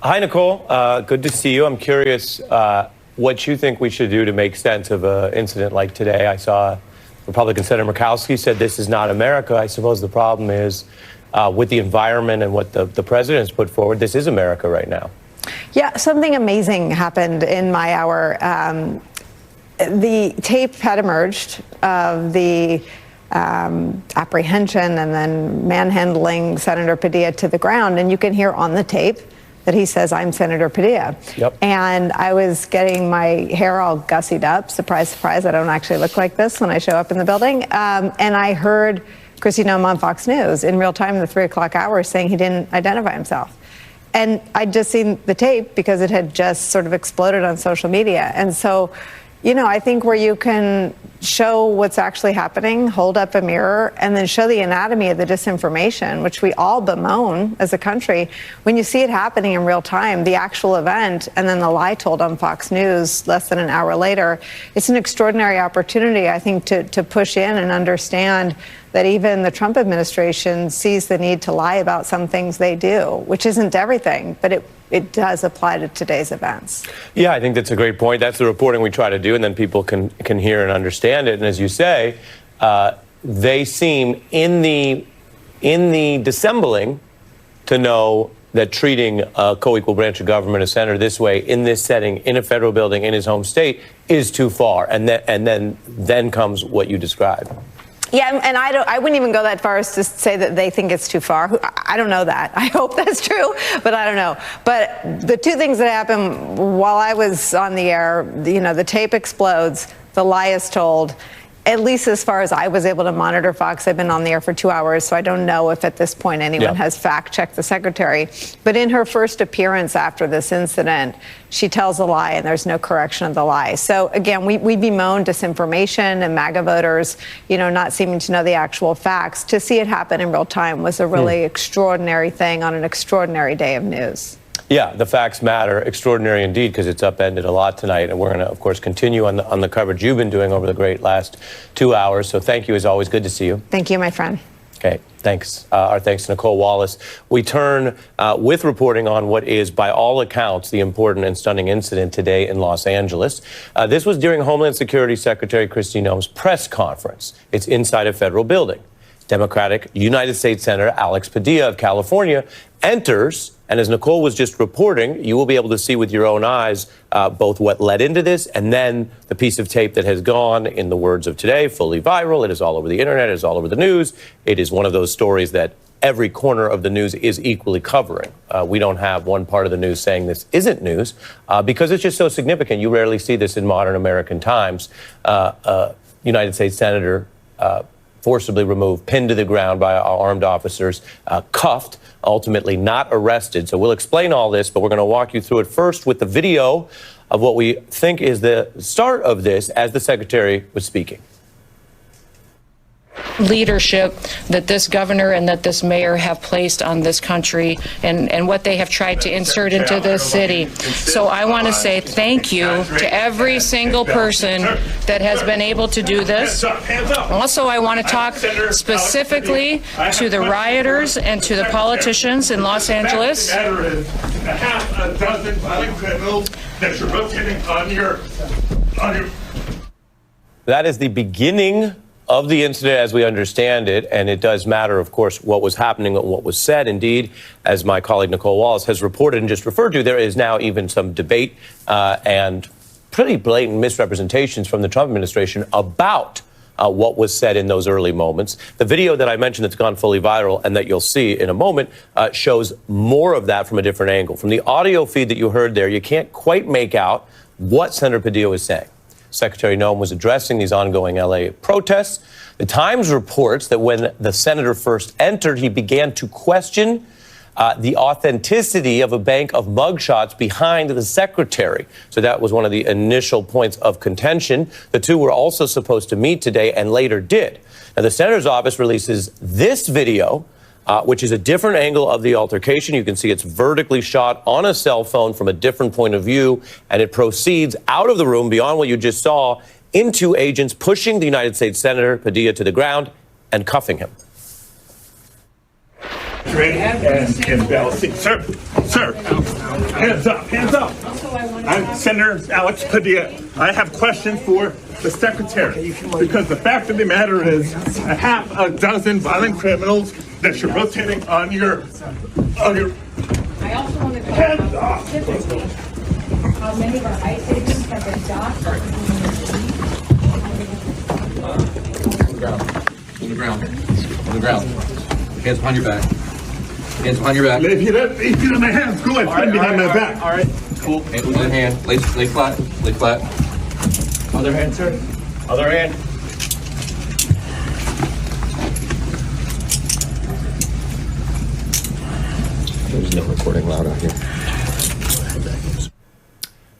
Hi, Nicole. Good to see you. I'm curious what you think we should do to make sense of an incident like today. I saw Republican Senator Murkowski said this is not America. I suppose the problem is with the environment and what the president has put forward, this is America right now. Yeah, something amazing happened in my hour. The tape had emerged of the apprehension and then manhandling Senator Padilla to the ground. And you can hear on the tape that he says, "I'm Senator Padilla." Yep. And I was getting my hair all gussied up. Surprise, surprise, I don't actually look like this when I show up in the building. And I heard Kristi Noem on Fox News in real time in the 3 o'clock hour saying he didn't identify himself. And I'd just seen the tape because it had just sort of exploded on social media. And so, you know, I think where you can show what's actually happening, hold up a mirror, and then show the anatomy of the disinformation, which we all bemoan as a country, when you see it happening in real time, the actual event, and then the lie told on Fox News less than an hour later, it's an extraordinary opportunity, I think, to push in and understand that even the Trump administration sees the need to lie about some things they do, which isn't everything, but it does apply to today's events. Yeah, I think that's a great point. That's the reporting we try to do, and then people can hear and understand it. And as you say, they seem in the dissembling to know that treating a co-equal branch of government, a senator, this way in this setting, in a federal building, in his home state, is too far. And then comes what you described. Yeah, and I wouldn't even go that far as to say that they think it's too far. I don't know that. I hope that's true, but I don't know. But the two things that happened while I was on the air, you know, the tape explodes, the lie is told. At least as far as I was able to monitor Fox, I've been on the air for 2 hours, so I don't know if at this point anyone has fact-checked the secretary. But in her first appearance after this incident, she tells a lie, and there's no correction of the lie. So, again, we bemoan disinformation and MAGA voters, you know, not seeming to know the actual facts. To see it happen in real time was a really extraordinary thing on an extraordinary day of news. Yeah, the facts matter. Extraordinary indeed, because it's upended a lot tonight. And we're going to, of course, continue on the coverage you've been doing over the great last 2 hours. So thank you, as always. Good to see you. Thank you, my friend. Okay, thanks. Our thanks to Nicole Wallace. We turn with reporting on what is, by all accounts, the important and stunning incident today in Los Angeles. This was during Homeland Security Secretary Kristi Noem's press conference. It's inside a federal building. Democratic United States Senator Alex Padilla of California enters, and as Nicole was just reporting, you will be able to see with your own eyes both what led into this and then the piece of tape that has gone, in the words of today, fully viral. It is all over the internet. It is all over the news. It is one of those stories that every corner of the news is equally covering. We don't have one part of the news saying this isn't news because it's just so significant. You rarely see this in modern American times. United States Senator forcibly removed, pinned to the ground by armed officers, cuffed, ultimately not arrested. So we'll explain all this, but we're going to walk you through it first with the video of what we think is the start of this as the secretary was speaking. Leadership that this governor and that this mayor have placed on this country and what they have tried to insert into this city. So I want to say thank you to every single person that has been able to do this. Also, I want to talk specifically to the rioters and to the politicians in Los Angeles. That is the beginning of the incident as we understand it, and it does matter, of course, what was happening and what was said. Indeed, as my colleague Nicole Wallace has reported and just referred to, there is now even some debate and pretty blatant misrepresentations from the Trump administration about what was said in those early moments. The video that I mentioned that's gone fully viral and that you'll see in a moment shows more of that from a different angle. From the audio feed that you heard there, you can't quite make out what Senator Padilla was saying. Secretary Noem was addressing these ongoing L.A. protests. The Times reports that when the senator first entered, he began to question the authenticity of a bank of mugshots behind the secretary. So that was one of the initial points of contention. The two were also supposed to meet today and later did. Now, the senator's office releases this video, which is a different angle of the altercation. You can see it's vertically shot on a cell phone from a different point of view, and it proceeds out of the room beyond what you just saw into agents pushing the United States Senator Padilla to the ground and cuffing him. And sir, Sir, hands up, hands up. I'm Senator Alex Padilla. I have questions for the secretary, because the fact of the matter is a half a dozen violent criminals that you're rotating on your I also want to hands up. specifically how many of our ICE agents have been docked. On the ground. On the ground. Hands behind your back. Hands behind your back. If you don't have my hands, go ahead, put behind my back. All right. Cool. Other hand. Lay flat. Lay flat. Other hand, sir. Other hand. There's no recording allowed out here.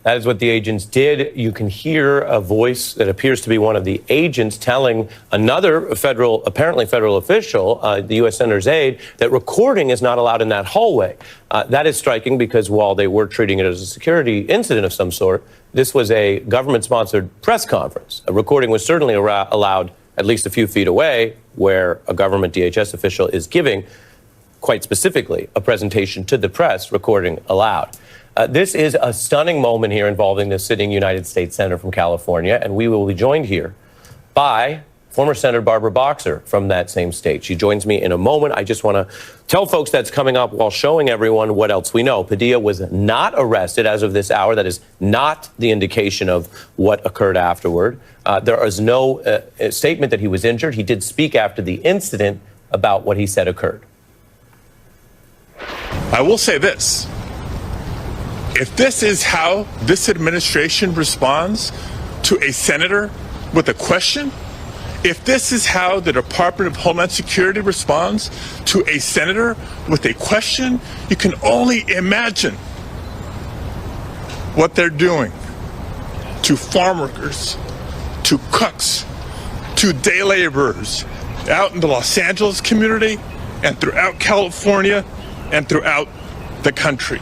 That is what the agents did. You can hear a voice that appears to be one of the agents telling another apparently federal official, the U.S. Senator's aide, that recording is not allowed in that hallway. That is striking because while they were treating it as a security incident of some sort, this was a government-sponsored press conference. A recording was certainly allowed at least a few feet away, where a government DHS official is giving, quite specifically, a presentation to the press, recording allowed. This is a stunning moment here involving the sitting United States Senator from California, and we will be joined here by former Senator Barbara Boxer from that same state. She joins me in a moment. I just want to tell folks that's coming up while showing everyone what else we know. Padilla was not arrested as of this hour. That is not the indication of what occurred afterward. There is no statement that he was injured. He did speak after the incident about what he said occurred. I will say this. If this is how this administration responds to a senator with a question, if this is how the Department of Homeland Security responds to a senator with a question, you can only imagine what they're doing to farm workers, to cooks, to day laborers out in the Los Angeles community and throughout California and throughout the country.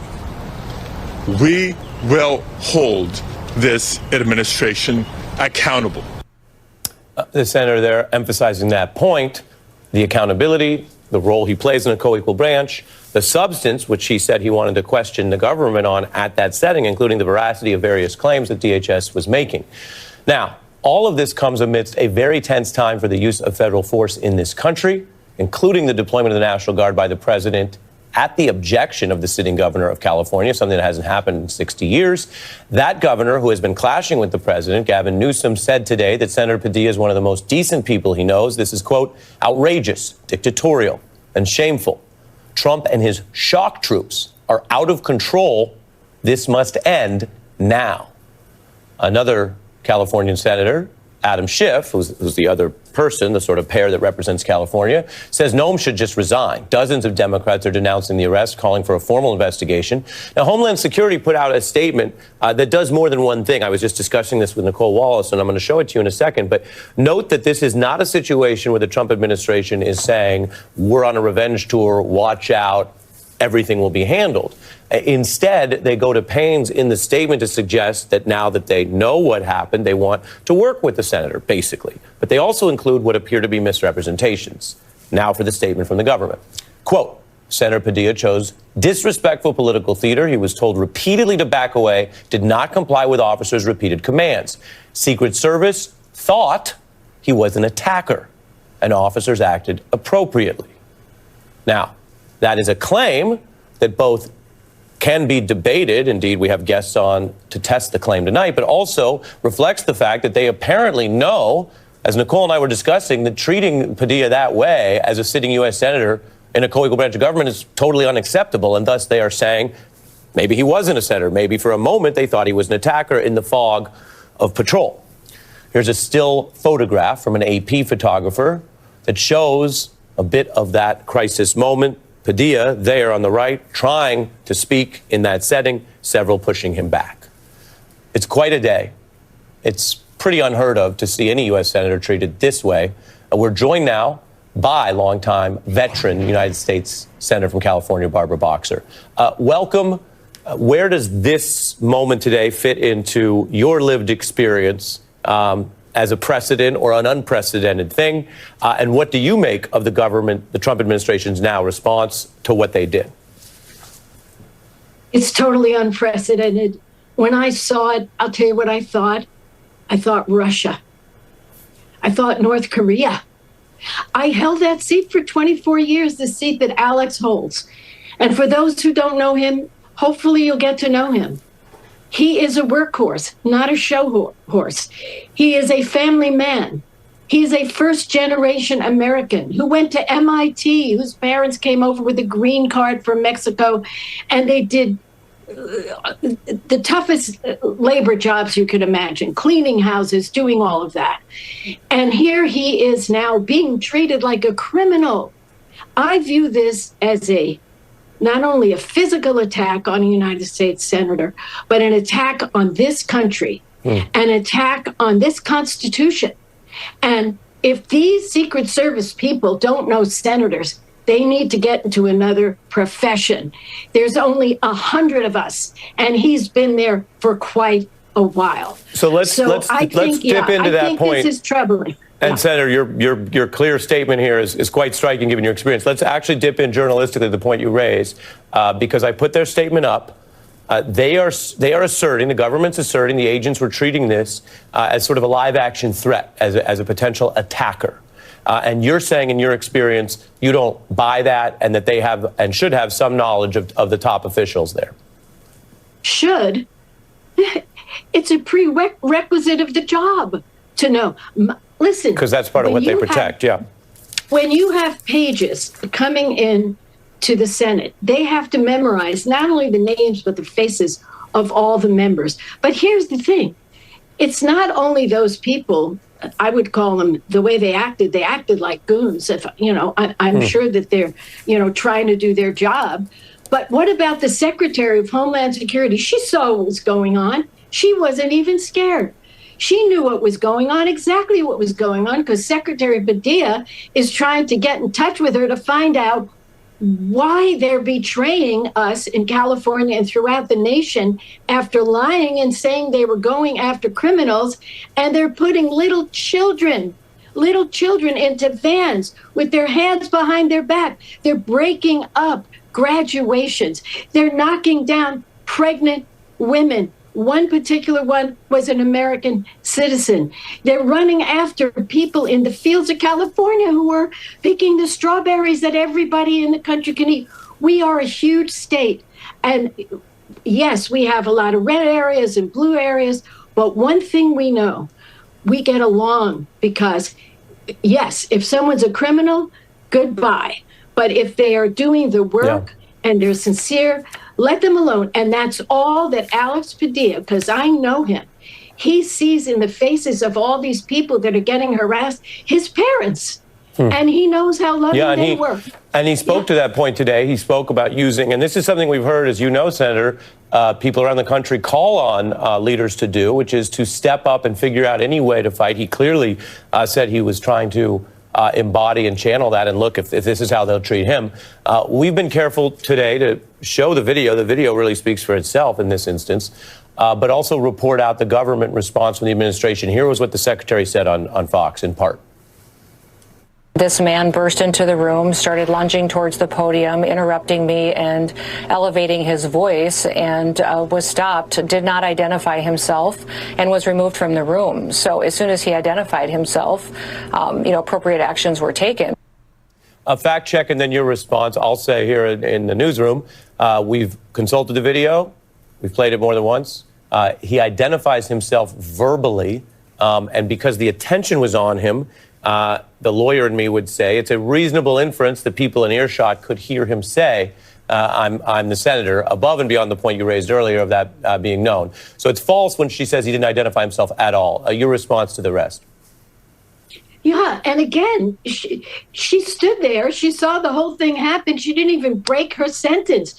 We will hold this administration accountable. The senator there emphasizing that point, the accountability, the role he plays in a co-equal branch, the substance, which he said he wanted to question the government on at that setting, including the veracity of various claims that DHS was making. Now, all of this comes amidst a very tense time for the use of federal force in this country, including the deployment of the National Guard by the president at the objection of the sitting governor of California, something that hasn't happened in 60 years. That governor, who has been clashing with the president, Gavin Newsom, said today that Senator Padilla is one of the most decent people he knows. This is, quote, outrageous, dictatorial, and shameful. Trump and his shock troops are out of control. This must end now. Another Californian senator, Adam Schiff, who's the other person, the sort of pair that represents California, says Noem should just resign. Dozens of Democrats are denouncing the arrest, calling for a formal investigation. Now, Homeland Security put out a statement that does more than one thing. I was just discussing this with Nicole Wallace, and I'm going to show it to you in a second. But note that this is not a situation where the Trump administration is saying, we're on a revenge tour, watch out, everything will be handled. Instead, they go to pains in the statement to suggest that now that they know what happened, they want to work with the senator, basically. But they also include what appear to be misrepresentations. Now for the statement from the government. Quote, Senator Padilla chose disrespectful political theater. He was told repeatedly to back away, did not comply with officers' repeated commands. Secret Service thought he was an attacker, and officers acted appropriately. Now, that is a claim that both can be debated. Indeed, we have guests on to test the claim tonight, but also reflects the fact that they apparently know, as Nicole and I were discussing, that treating Padilla that way as a sitting U.S. senator in a co-equal branch of government is totally unacceptable. And thus they are saying maybe he wasn't a senator. Maybe for a moment they thought he was an attacker in the fog of patrol. Here's a still photograph from an AP photographer that shows a bit of that crisis moment. Padilla, there on the right, trying to speak in that setting, several pushing him back. It's quite a day. It's pretty unheard of to see any U.S. senator treated this way. And we're joined now by longtime veteran United States Senator from California, Barbara Boxer. Welcome. Where does this moment today fit into your lived experience as a precedent or an unprecedented thing? And what do you make of the government, the Trump administration's now response to what they did? It's totally unprecedented. When I saw it, I'll tell you what I thought. I thought Russia. I thought North Korea. I held that seat for 24 years, the seat that Alex holds. And for those who don't know him, hopefully you'll get to know him. He is a workhorse, not a show horse. He is a family man. He is a first-generation American who went to MIT, whose parents came over with a green card from Mexico, and they did the toughest labor jobs you could imagine, cleaning houses, doing all of that. And here he is now being treated like a criminal. I view this as not only a physical attack on a United States senator, but an attack on this country, an attack on this Constitution. And if these Secret Service people don't know senators, they need to get into another profession. There's only 100 of us, and he's been there for quite a while. So let's dip into that point. This is troubling. And Senator, your clear statement here is quite striking given your experience. Let's actually dip in journalistically to the point you raised, because I put their statement up. They are asserting, the government's asserting, the agents were treating this as sort of a live action threat, as a potential attacker. And you're saying in your experience, you don't buy that, and that they have and should have some knowledge of the top officials there. Should? It's a prerequisite of the job to know. Listen. Because that's part of what they protect, yeah. When you have pages coming in to the Senate, they have to memorize not only the names, but the faces of all the members. But here's the thing. It's not only those people. I would call them, the way they acted like goons. I'm sure that they're, trying to do their job. But what about the Secretary of Homeland Security? She saw what was going on. She wasn't even scared. She knew what was going on, exactly what was going on, because Secretary Padilla is trying to get in touch with her to find out why they're betraying us in California and throughout the nation after lying and saying they were going after criminals, and they're putting little children into vans with their hands behind their back. They're breaking up graduations. They're knocking down pregnant women. One particular one was an American citizen. They're running after people in the fields of California who are picking the strawberries that everybody in the country can eat. We are a huge state. And yes, we have a lot of red areas and blue areas. But one thing we know, we get along because, yes, if someone's a criminal, goodbye. But if they are doing the work and they're sincere, let them alone. And that's all that Alex Padilla, because I know him, he sees in the faces of all these people that are getting harassed, his parents. And he knows how loving they were. And he spoke to that point today. He spoke about using, and this is something we've heard, as you know, Senator, people around the country call on leaders to do, which is to step up and figure out any way to fight. He clearly said he was trying to embody and channel that and look if this is how they'll treat him. We've been careful today to show the video. The video really speaks for itself in this instance, but also report out the government response from the administration. Here was what the secretary said on Fox in part. This man burst into the room, started lunging towards the podium, interrupting me and elevating his voice, and was stopped, did not identify himself, and was removed from the room. So as soon as he identified himself, appropriate actions were taken. A fact check and then your response. I'll say here in the newsroom, we've consulted the video. We've played it more than once. He identifies himself verbally, and because the attention was on him, the lawyer in me would say it's a reasonable inference that people in earshot could hear him say, I'm the senator, above and beyond the point you raised earlier of that being known. So it's false when she says he didn't identify himself at all. Your response to the rest? Yeah, and again, she stood there. She saw the whole thing happen. She didn't even break her sentence.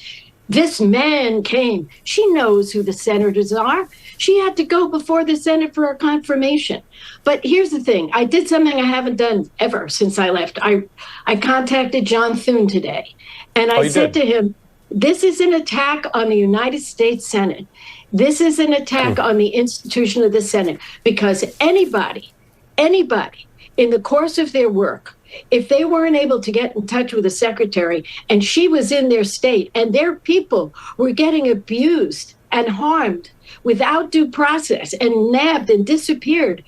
This man came. She knows who the senators are. She had to go before the Senate for her confirmation. But here's the thing. I did something I haven't done ever since I left. I contacted John Thune today, and I said to him, this is an attack on the United States Senate. This is an attack on the institution of the Senate, because anybody in the course of their work if they weren't able to get in touch with the secretary and she was in their state and their people were getting abused and harmed without due process and nabbed and disappeared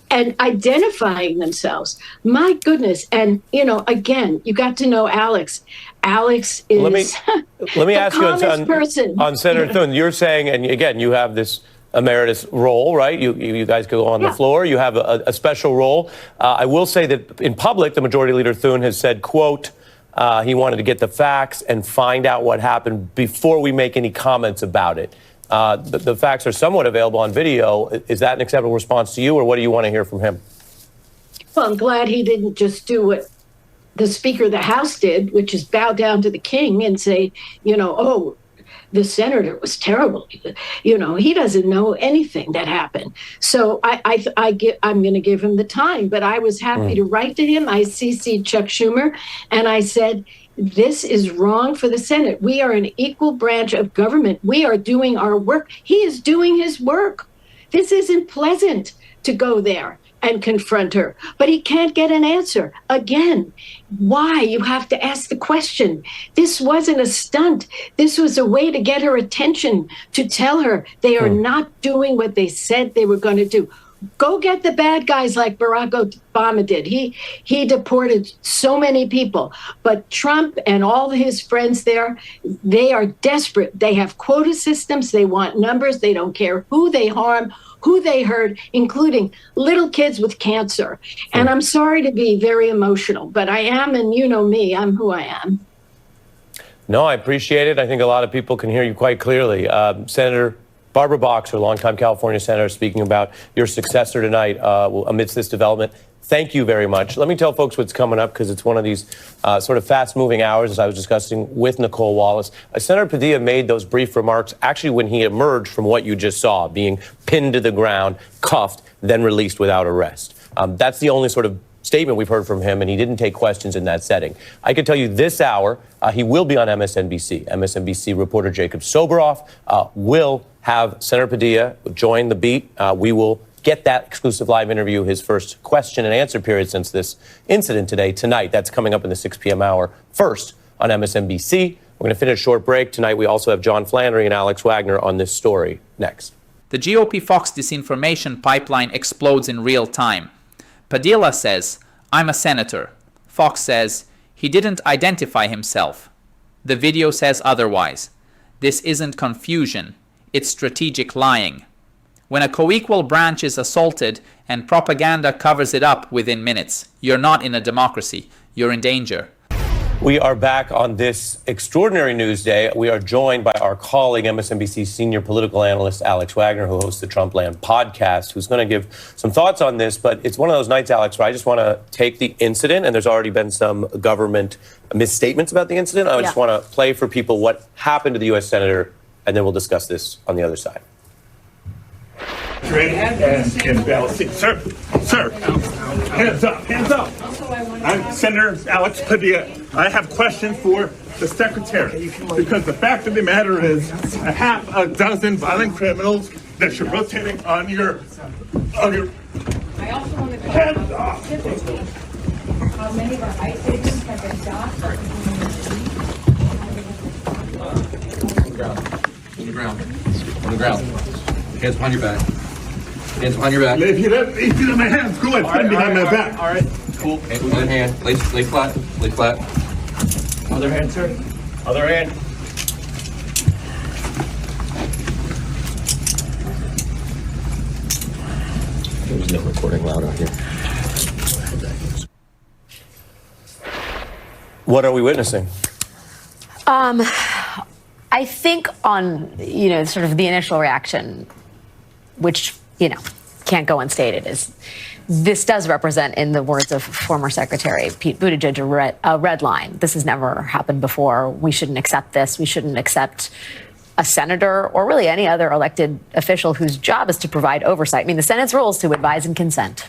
and identifying themselves, my goodness. And, you know, again, you got to know Alex. Alex is let me ask you on Senator Thune. You're saying, and again, you have this emeritus role, right? You guys go on the floor. You have a special role. I will say that in public, the Majority Leader Thune has said, quote, he wanted to get the facts and find out what happened before we make any comments about it. The facts are somewhat available on video. Is that an acceptable response to you, or what do you want to hear from him? Well, I'm glad he didn't just do what the Speaker of the House did, which is bow down to the king and say, you know, oh, the senator was terrible. You know, he doesn't know anything that happened. So I'm going to give him the time. But I was happy to write to him. I CC'd Chuck Schumer, and I said, this is wrong for the Senate. We are an equal branch of government. We are doing our work. He is doing his work. This isn't pleasant to go there and confront her, but he can't get an answer. Again, why? You have to ask the question. This wasn't a stunt. This was a way to get her attention, to tell her they are not doing what they said they were going to do. Go get the bad guys like Barack Obama did. He deported so many people. But Trump and all his friends there, they are desperate. They have quota systems. They want numbers. They don't care who they harm, who they hurt, including little kids with cancer. And I'm sorry to be very emotional, but I am, and you know me, I'm who I am. No, I appreciate it. I think a lot of people can hear you quite clearly. Senator Barbara Boxer, longtime California senator, speaking about your successor tonight amidst this development. Thank you very much. Let me tell folks what's coming up, because it's one of these sort of fast-moving hours, as I was discussing with Nicole Wallace. Senator Padilla made those brief remarks actually when he emerged from what you just saw, being pinned to the ground, cuffed, then released without arrest. That's the only sort of statement we've heard from him, and he didn't take questions in that setting. I can tell you this hour, he will be on MSNBC. MSNBC reporter Jacob Soboroff will have Senator Padilla join the beat. We will get that exclusive live interview, his first question and answer period since this incident tonight. That's coming up in the 6 p.m. hour first on MSNBC. We're going to finish a short break. Tonight we also have John Flannery and Alex Wagner on this story next. The GOP Fox disinformation pipeline explodes in real time. Padilla says, "I'm a senator." Fox says, "He didn't identify himself." The video says otherwise. This isn't confusion. It's strategic lying. When a co-equal branch is assaulted and propaganda covers it up within minutes, you're not in a democracy. You're in danger. We are back on this extraordinary news day. We are joined by our colleague, MSNBC senior political analyst Alex Wagner, who hosts the Trumpland podcast, who's going to give some thoughts on this. But it's one of those nights, Alex, where I just want to take the incident, and there's already been some government misstatements about the incident. I just want to play for people what happened to the U.S. Senator, and then we'll discuss this on the other side. And balancing. Sir, hands up. I'm Senator Alex Padilla. I have questions for the secretary, because the fact of the matter is a half a dozen violent criminals that you're rotating on your I also want to hands off. How many of our ICE agents have been docked? On the ground. Hands behind your back. Hands behind your back. If you let my hands go ahead, put them behind my back. All right. Cool. One hand. Lay flat. Lay flat. Other hand, sir. Other hand. There's no recording loud out here. What are we witnessing? I think on, sort of the initial reaction, which, can't go unstated, is this does represent, in the words of former Secretary Pete Buttigieg, a red line. This has never happened before. We shouldn't accept this. We shouldn't accept a senator or really any other elected official whose job is to provide oversight. I mean, the Senate's role is to advise and consent.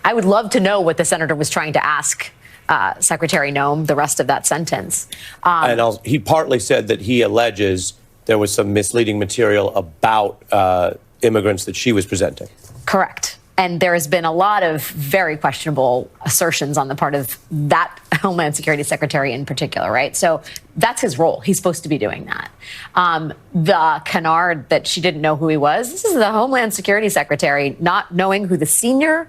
I would love to know what the senator was trying to ask Secretary Noem, the rest of that sentence. And he partly said that he alleges there was some misleading material about immigrants that she was presenting. Correct. And there has been a lot of very questionable assertions on the part of that Homeland Security Secretary in particular, right? So that's his role. He's supposed to be doing that. The canard that she didn't know who he was, this is the Homeland Security Secretary not knowing who the senior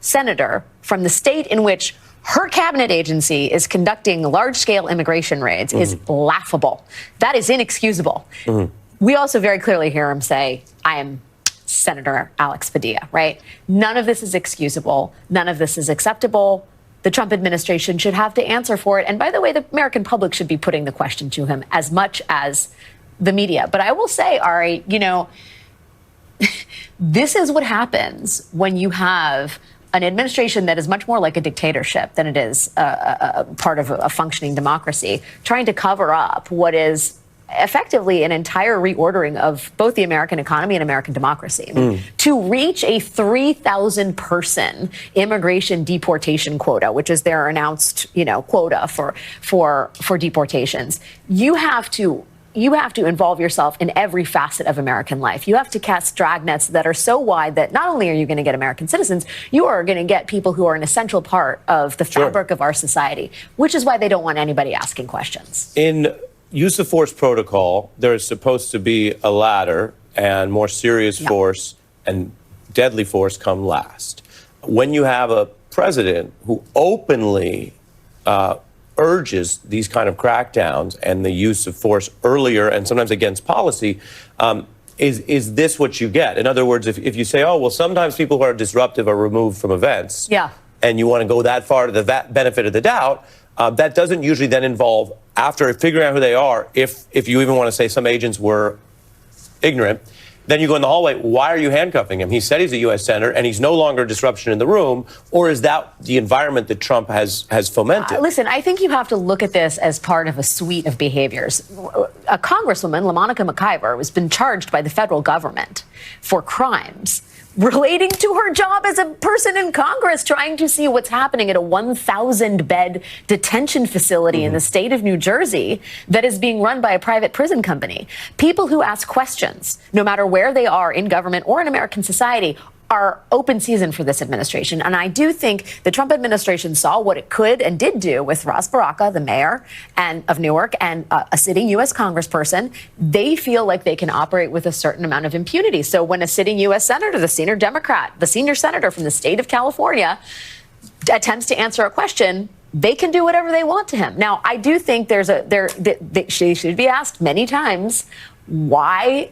senator from the state in which her cabinet agency is conducting large-scale immigration raids is laughable. That is inexcusable. We also very clearly hear him say, I am Senator Alex Padilla, right? None of this is excusable. None of this is acceptable. The Trump administration should have to answer for it. And by the way, the American public should be putting the question to him as much as the media. But I will say, Ari, you know, this is what happens when you have an administration that is much more like a dictatorship than it is a part of a functioning democracy, trying to cover up what is effectively an entire reordering of both the American economy and American democracy. I mean, to reach a 3,000 person immigration deportation quota, which is their announced, you know, quota for deportations, you have to involve yourself in every facet of American life. You have to cast dragnets that are so wide that not only are you going to get American citizens, you are going to get people who are an essential part of the fabric of our society, which is why they don't want anybody asking questions. In use of force protocol, there is supposed to be a ladder, and more serious force and deadly force come last. When you have a president who openly urges these kind of crackdowns and the use of force earlier and sometimes against policy, is this what you get? In other words, if you say, oh, well, sometimes people who are disruptive are removed from events, and you want to go that far to the benefit of the doubt, that doesn't usually then involve, after figuring out who they are, if you even want to say some agents were ignorant, then you go in the hallway, why are you handcuffing him? He said he's a U.S. senator, and he's no longer a disruption in the room, or is that the environment that Trump has fomented? Listen, I think you have to look at this as part of a suite of behaviors. A congresswoman, LaMonica McIver, has been charged by the federal government for crimes relating to her job as a person in Congress trying to see what's happening at a 1,000-bed detention facility in the state of New Jersey that is being run by a private prison company. People who ask questions, no matter where they are in government or in American society, are open season for this administration. And I do think the Trump administration saw what it could and did do with Ras Baraka, the mayor of Newark, and a sitting U.S. congressperson. They feel like they can operate with a certain amount of impunity. So when a sitting U.S. senator, the senior Democrat, the senior senator from the state of California, attempts to answer a question, they can do whatever they want to him. Now, I do think she should be asked many times why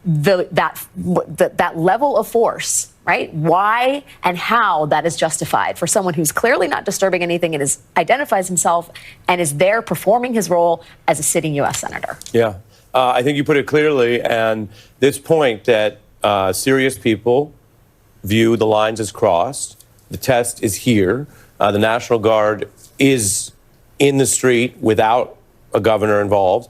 that level of force, right? Why and how that is justified for someone who's clearly not disturbing anything and identifies himself and is there performing his role as a sitting U.S. senator. Yeah, I think you put it clearly. And this point that serious people view the lines as crossed, the test is here. The National Guard is in the street without a governor involved.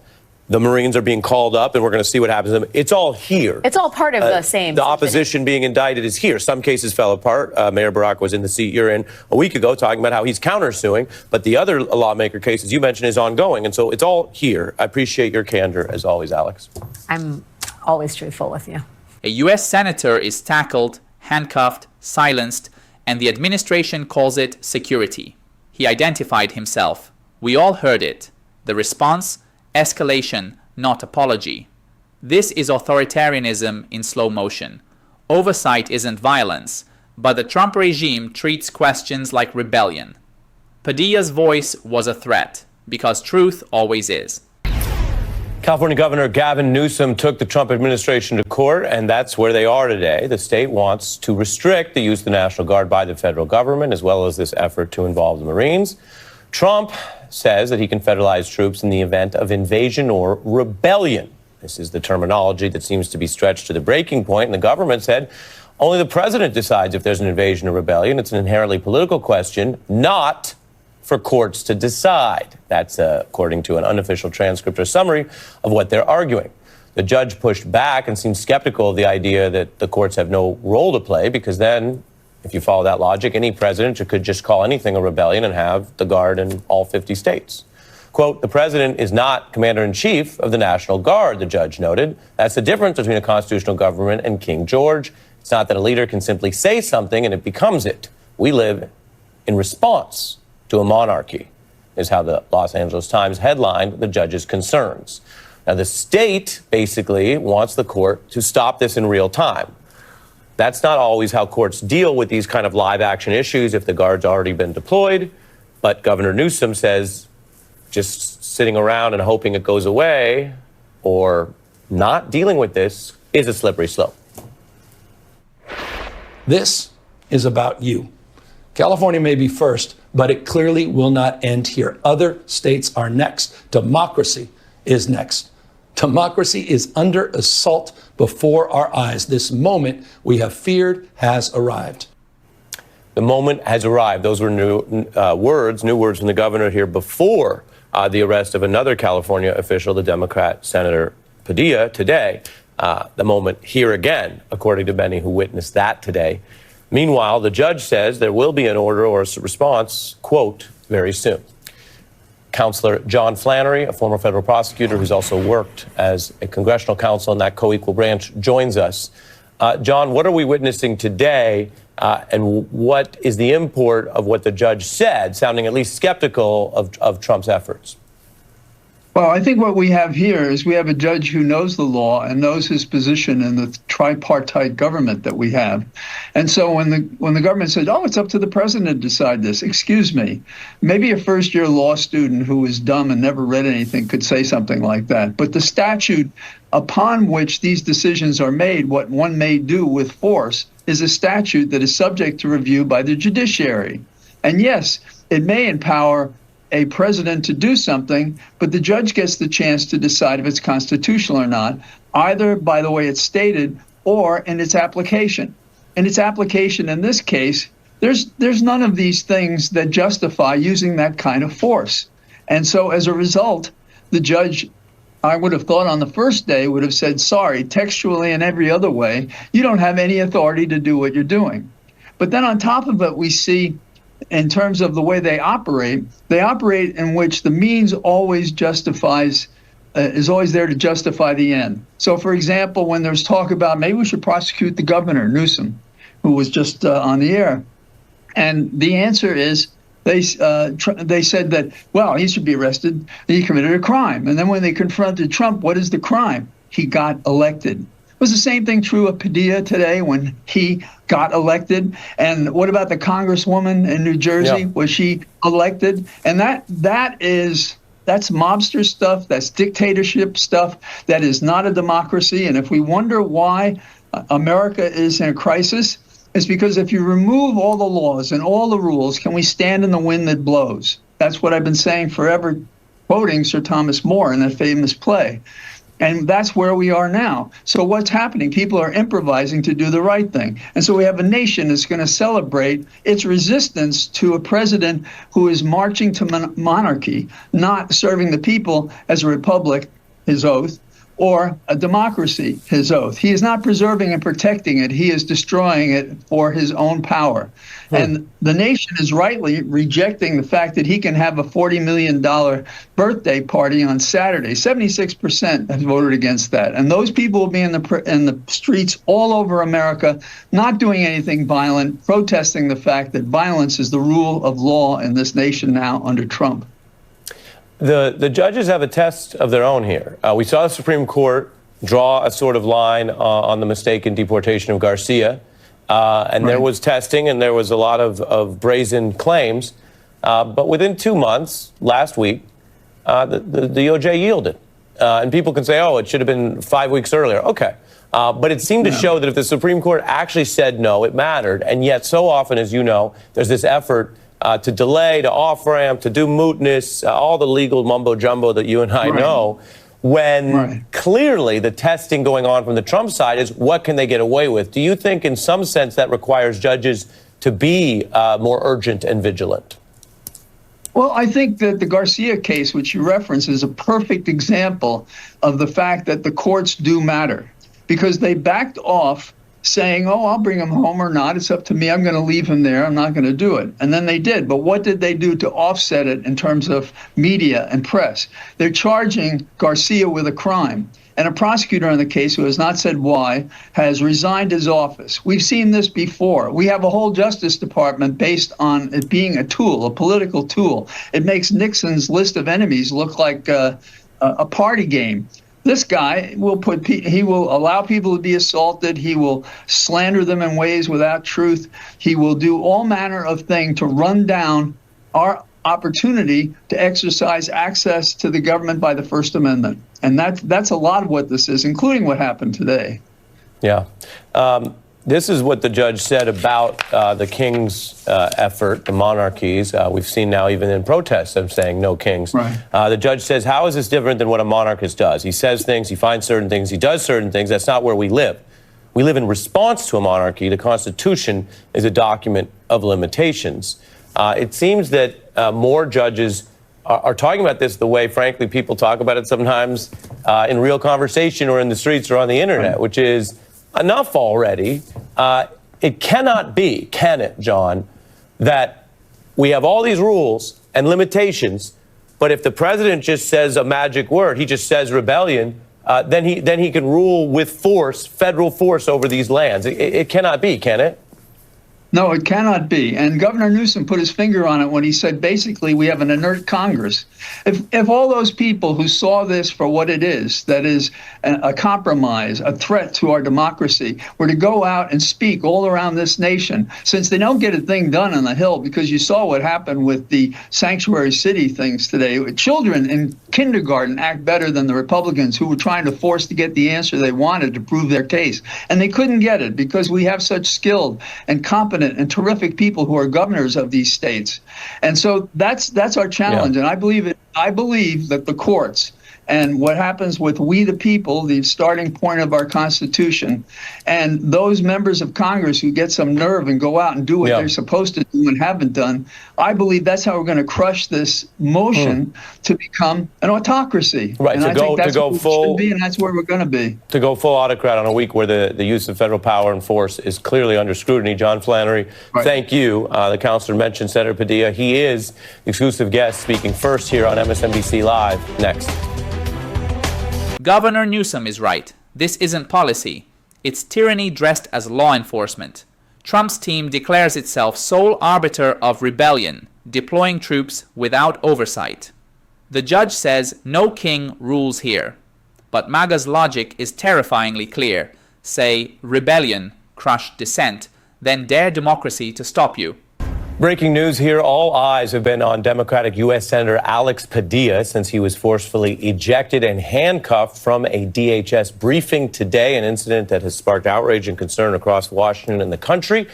The Marines are being called up, and we're going to see what happens to them. It's all here. It's all part of the same. The opposition being indicted is here. Some cases fell apart. Mayor Barack was in the seat you're in a week ago talking about how he's countersuing. But the other lawmaker cases you mentioned is ongoing. And so it's all here. I appreciate your candor, as always, Alex. I'm always truthful with you. A U.S. senator is tackled, handcuffed, silenced, and the administration calls it security. He identified himself. We all heard it. The response? Escalation, not apology. This is authoritarianism in slow motion. Oversight isn't violence, but the Trump regime treats questions like rebellion. Padilla's voice was a threat, because truth always is. California Governor Gavin Newsom took the Trump administration to court, and that's where they are today. The state wants to restrict the use of the National Guard by the federal government, as well as this effort to involve the Marines. Trump says that he can federalize troops in the event of invasion or rebellion. This is the terminology that seems to be stretched to the breaking point. And the government said only the president decides if there's an invasion or rebellion. It's an inherently political question, not for courts to decide. That's according to an unofficial transcript or summary of what they're arguing. The judge pushed back and seemed skeptical of the idea that the courts have no role to play, because then, if you follow that logic, any president could just call anything a rebellion and have the Guard in all 50 states. Quote, the president is not commander-in-chief of the National Guard, the judge noted. That's the difference between a constitutional government and King George. It's It's not that a leader can simply say something and it becomes it. We live in response to a monarchy, is how the Los Angeles Times headlined the judge's concerns. Now, the state basically wants the court to stop this in real time. That's not always how courts deal with these kind of live action issues if the guard's already been deployed. But Governor Newsom says just sitting around and hoping it goes away or not dealing with this is a slippery slope. This is about you. California may be first, but it clearly will not end here. Other states are next. Democracy is next. Democracy is under assault before our eyes. This moment we have feared has arrived. The moment has arrived. Those were new words from the governor here before the arrest of another California official, the Democrat Senator Padilla, today. The moment here again, according to many who witnessed that today. Meanwhile, the judge says there will be an order or a response, quote, very soon. Counselor John Flannery, a former federal prosecutor who's also worked as a congressional counsel in that co-equal branch, joins us. John, what are we witnessing today, and what is the import of what the judge said, sounding at least skeptical of Trump's efforts? Well, I think what we have here is we have a judge who knows the law and knows his position in the tripartite government that we have. And so when the government says, oh, it's up to the president to decide this, excuse me, maybe a first-year law student who is dumb and never read anything could say something like that. But the statute upon which these decisions are made, what one may do with force, is a statute that is subject to review by the judiciary. And yes, it may empower a president to do something, but the judge gets the chance to decide if it's constitutional or not, either by the way it's stated or in its application. In its application in this case, there's none of these things that justify using that kind of force. And so as a result, the judge, I would have thought on the first day, would have said, sorry, textually and every other way, you don't have any authority to do what you're doing. But then on top of it, we see in terms of the way they operate in which the means always justifies, is always there to justify the end. So, for example, when there's talk about maybe we should prosecute the governor, Newsom, who was just on the air, and the answer is they said that, well, he should be arrested, he committed a crime. And then when they confronted Trump, what is the crime? He got elected. Was the same thing true of Padilla today when he got elected? And what about the congresswoman in New Jersey? Yeah. Was she elected? And that's mobster stuff. That's dictatorship stuff. That is not a democracy. And if we wonder why America is in a crisis, it's because if you remove all the laws and all the rules, can we stand in the wind that blows? That's what I've been saying forever, quoting Sir Thomas More in that famous play. And that's where we are now. So what's happening? People are improvising to do the right thing. And so we have a nation that's going to celebrate its resistance to a president who is marching to monarchy, not serving the people as a republic, his oath, or a democracy, his oath. He is not preserving and protecting it. He is destroying it for his own power. And the nation is rightly rejecting the fact that he can have a $40 million birthday party on Saturday. 76% have voted against that. And those people will be in the streets all over America, not doing anything violent, protesting the fact that violence is the rule of law in this nation now under Trump. The judges have a test of their own here. We saw the Supreme Court draw a sort of line on the mistaken deportation of Garcia. And there was testing and there was a lot of brazen claims. But within 2 months, last week, the DOJ yielded. And people can say, oh, it should have been 5 weeks earlier. OK. But it seemed to show that if the Supreme Court actually said no, it mattered. And yet so often, as you know, there's this effort to delay, to off-ramp, to do mootness, all the legal mumbo-jumbo that you and I know, when clearly the testing going on from the Trump side is what can they get away with? Do you think in some sense that requires judges to be more urgent and vigilant? Well, I think that the Garcia case, which you reference, is a perfect example of the fact that the courts do matter, because they backed off saying, oh, I'll bring him home or not. It's up to me. I'm going to leave him there. I'm not going to do it. And then they did. But what did they do to offset it in terms of media and press? They're charging Garcia with a crime. and a prosecutor on the case who has not said why has resigned his office. We've seen this before. We have a whole Justice Department based on it being a tool, a political tool. It makes Nixon's list of enemies look like a party game. This guy he will allow people to be assaulted. He will slander them in ways without truth. He will do all manner of things to run down our opportunity to exercise access to the government by the First Amendment. And that's a lot of what this is, including what happened today. Yeah. This is what the judge said about the king's effort, the monarchies. We've seen now even in protests them saying no kings. Right. The judge says, how is this different than what a monarchist does? He says things, he finds certain things, he does certain things. That's not where we live. We live in response to a monarchy. The Constitution is a document of limitations. It seems that more judges are talking about this the way, frankly, people talk about it sometimes in real conversation or in the streets or on the internet, which is enough already. It cannot be, can it, John, that we have all these rules and limitations, but if the president just says a magic word, he just says rebellion, then he can rule with force, federal force over these lands. It cannot be, can it? No, it cannot be. And Governor Newsom put his finger on it when he said, basically, we have an inert Congress. If all those people who saw this for what it is, that is a compromise, a threat to our democracy, were to go out and speak all around this nation, since they don't get a thing done on the Hill, because you saw what happened with the sanctuary city things today. Children in kindergarten act better than the Republicans who were trying to force to get the answer they wanted to prove their case. And they couldn't get it because we have such skilled and competent and terrific people who are governors of these states. And so that's our challenge. Yeah. And I believe that the courts and what happens with we the people, the starting point of our Constitution, and those members of Congress who get some nerve and go out and do what they're supposed to do and haven't done, I believe that's how we're going to crush this motion to become an autocracy. Right, and to go full, be, and that's where we're going to be. To go full autocrat on a week where the use of federal power and force is clearly under scrutiny. John Flannery, thank you. The counselor mentioned Senator Padilla. He is the exclusive guest speaking first here on MSNBC Live. Next. Governor Newsom is right. This isn't policy. It's tyranny dressed as law enforcement. Trump's team declares itself sole arbiter of rebellion, deploying troops without oversight. The judge says no king rules here. But MAGA's logic is terrifyingly clear. Say rebellion, crush dissent, then dare democracy to stop you. Breaking news here. All eyes have been on Democratic U.S. Senator Alex Padilla since he was forcefully ejected and handcuffed from a DHS briefing today, an incident that has sparked outrage and concern across Washington and the country.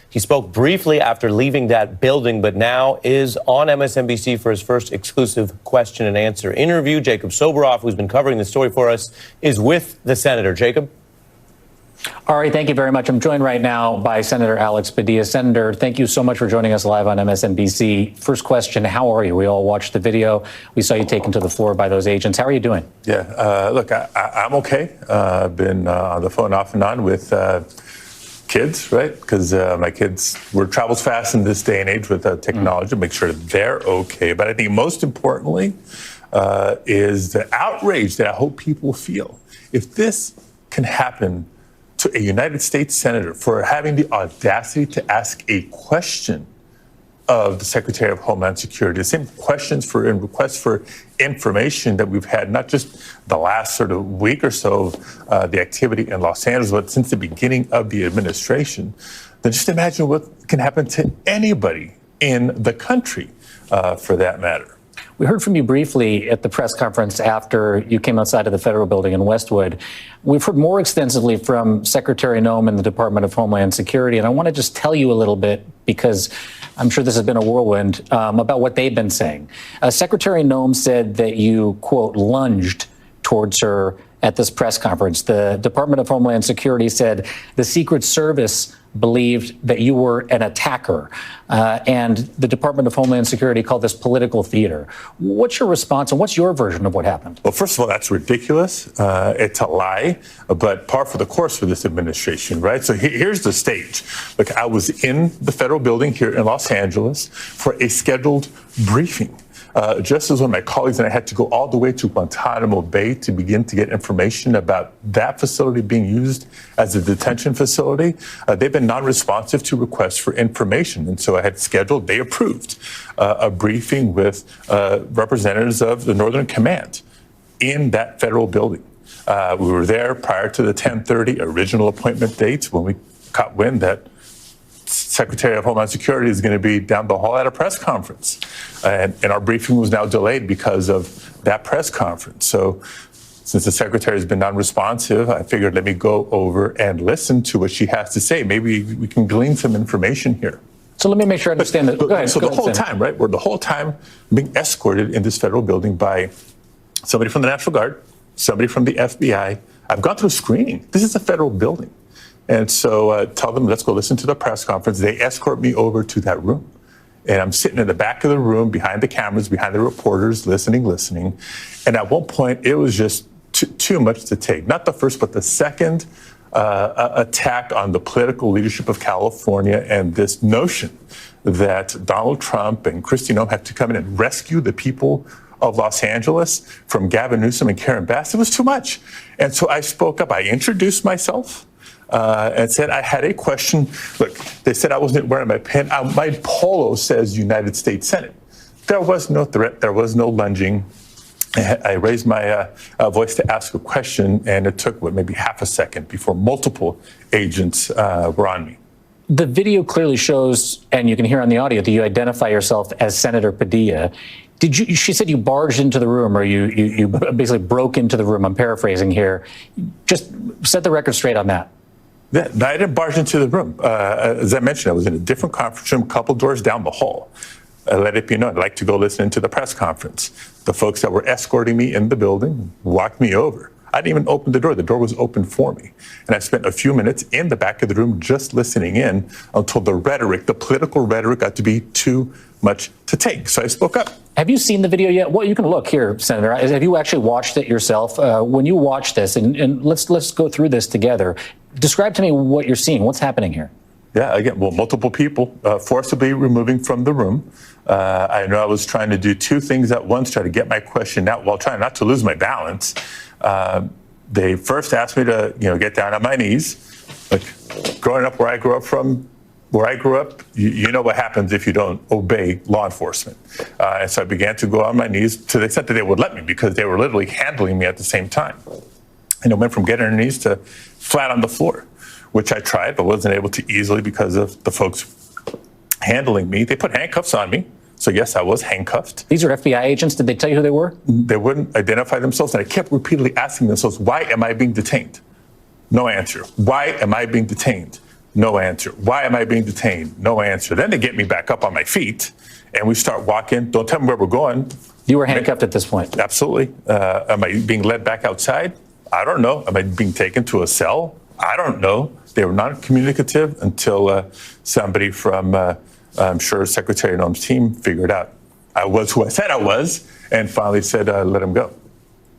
He spoke briefly after leaving that building, but now is on MSNBC for his first exclusive question and answer interview. Jacob Soboroff, who's been covering the story for us, is with the senator. Jacob? Ari, thank you very much. I'm joined right now by Senator Alex Padilla. Senator, thank you so much for joining us live on MSNBC. First question, how are you? We all watched the video. We saw you taken to the floor by those agents. How are you doing? Yeah, look, I'm okay. I've been on the phone off and on with kids, right? Because my kids, travels fast in this day and age with technology, make sure they're okay. But I think most importantly is the outrage that I hope people feel. If this can happen to a United States senator for having the audacity to ask a question of the Secretary of Homeland Security, the same questions and requests for information that we've had, not just the last sort of week or so of the activity in Los Angeles, but since the beginning of the administration, then just imagine what can happen to anybody in the country, for that matter. We heard from you briefly at the press conference after you came outside of the federal building in Westwood. We've heard more extensively from Secretary Noem and the Department of Homeland Security, and I want to just tell you a little bit, because I'm sure this has been a whirlwind, about what they've been saying. Secretary Noem said that you, quote, lunged towards her at this press conference. The Department of Homeland Security said the Secret Service believed that you were an attacker, and the Department of Homeland Security called this political theater. What's your response, and what's your version of what happened? Well, first of all, that's ridiculous. It's a lie, but par for the course for this administration, right? So here's the stage. Look, I was in the federal building here in Los Angeles for a scheduled briefing. just as when my colleagues and I had to go all the way to Guantanamo Bay to begin to get information about that facility being used as a detention facility, they've been non-responsive to requests for information. And so I had scheduled, they approved a briefing with representatives of the Northern Command in that federal building. We were there prior to the 10:30 original appointment date when we caught wind that Secretary of Homeland Security is going to be down the hall at a press conference. And our briefing was now delayed because of that press conference. So since the Secretary has been non-responsive, I figured let me go over and listen to what she has to say. Maybe we can glean some information here. So let me make sure I understand that. Go ahead, so the whole time, right? We're the whole time being escorted in this federal building by somebody from the National Guard, somebody from the FBI. I've gone through screening. This is a federal building. And so tell them, let's go listen to the press conference. They escort me over to that room. And I'm sitting in the back of the room behind the cameras, behind the reporters, listening. And at one point, it was just too much to take. Not the first, but the second attack on the political leadership of California and this notion that Donald Trump and Kristi Noem have to come in and rescue the people of Los Angeles from Gavin Newsom and Karen Bass. It was too much. And so I spoke up. I introduced myself. And said I had a question. Look, they said I wasn't wearing my pin. My polo says United States Senate. There was no threat. There was no lunging. I raised my voice to ask a question, and it took, maybe half a second before multiple agents were on me. The video clearly shows, and you can hear on the audio, that you identify yourself as Senator Padilla. She said you barged into the room, or you basically broke into the room. I'm paraphrasing here. Just set the record straight on that. Yeah, I didn't barge into the room. As I mentioned, I was in a different conference room, a couple doors down the hall. I let it be known I'd like to go listen to the press conference. The folks that were escorting me in the building walked me over. I didn't even open the door. The door was open for me. And I spent a few minutes in the back of the room just listening in until the rhetoric, the political rhetoric, got to be too much to take. So I spoke up. Have you seen the video yet? Well, you can look here, Senator. Have you actually watched it yourself? When you watch this, and let's go through this together. Describe to me what you're seeing. What's happening here? Yeah, again, multiple people forcibly removing from the room. I know I was trying to do two things at once, try to get my question out while trying not to lose my balance. They first asked me to, get down on my knees. Like, growing up where I grew up, you know what happens if you don't obey law enforcement. And so I began to go on my knees to the extent that they would let me, because they were literally handling me at the same time. And it went from getting on their knees to flat on the floor, which I tried, but wasn't able to easily because of the folks handling me. They put handcuffs on me. So yes, I was handcuffed. These are FBI agents. Did they tell you who they were? They wouldn't identify themselves. And I kept repeatedly asking themselves, why am I being detained? No answer. Why am I being detained? No answer. Why am I being detained? No answer. Then they get me back up on my feet and we start walking. Don't tell me where we're going. You were handcuffed at this point? Absolutely. Am I being led back outside? I don't know. Am I being taken to a cell? I don't know. They were not communicative until somebody from, I'm sure, Secretary Noem's team figured out I was who I said I was and finally said, let him go.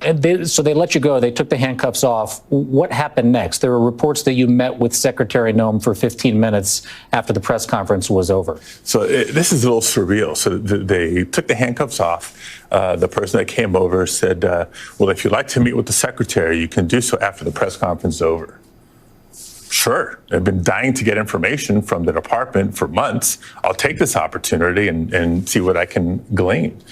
And so they let you go. They took the handcuffs off. What happened next? There were reports that you met with Secretary Noem for 15 minutes after the press conference was over. So this is a little surreal. So they took the handcuffs off. The person that came over said, well, if you'd like to meet with the secretary, you can do so after the press conference is over. Sure. I've been dying to get information from the department for months. I'll take this opportunity and see what I can glean.